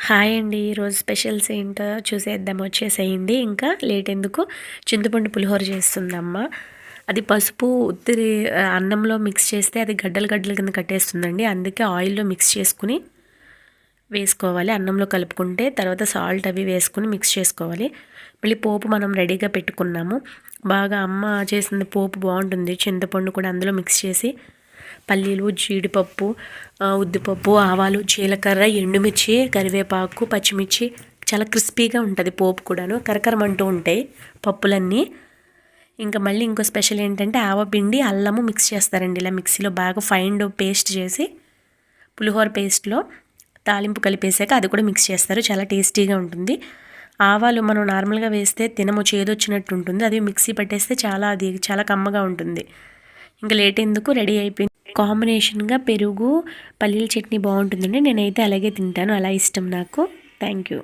Hi అండి. ఈరోజు specials ఏంటో చూసేద్దాం వచ్చేసేయండి. ఇంకా లేట్ ఎందుకు, చింతపండు పులిహోర చేస్తుందమ్మ. అది పసుపు ఉత్తిది అన్నంలో మిక్స్ చేస్తే అది గడ్డలు గడ్డల కింద కట్టేస్తుందండి. అందుకే ఆయిల్లో మిక్స్ చేసుకుని వేసుకోవాలి. అన్నంలో కలుపుకుంటే తర్వాత సాల్ట్ అవి వేసుకుని మిక్స్ చేసుకోవాలి. మళ్ళీ పోపు మనం రెడీగా పెట్టుకున్నాము. బాగా అమ్మ చేసిన పోపు బాగుంటుంది. చింతపండు కూడా అందులో మిక్స్ చేసి పల్లీలు, జీడిపప్పు, ఉద్దిపప్పు, ఆవాలు, జీలకర్ర, ఎండుమిర్చి, కరివేపాకు, పచ్చిమిర్చి చాలా క్రిస్పీగా ఉంటుంది పోపు కూడాను. కరకరమంటూ ఉంటాయి పప్పులన్నీ. ఇంకా మళ్ళీ ఇంకో స్పెషల్ ఏంటంటే ఆవపిండి, అల్లము మిక్స్ చేస్తారండి. ఇలా మిక్సీలో బాగా ఫైన్ పేస్ట్ చేసి పులిహోర పేస్ట్లో తాలింపు కలిపేసాక అది కూడా మిక్స్ చేస్తారు. చాలా టేస్టీగా ఉంటుంది. ఆవాలు మనం నార్మల్గా వేస్తే తినము, చేదొచ్చినట్టు ఉంటుంది. అది మిక్సీ పట్టేస్తే చాలా కమ్మగా ఉంటుంది. ఇంకా లేట్ ఎందుకు, రెడీ అయిపోయింది. కాంబినేషన్గా పెరుగు, పల్లీల చట్నీ బాగుంటుందండి. నేనైతే అలాగే తింటాను, అలా ఇష్టం నాకు. Thank you.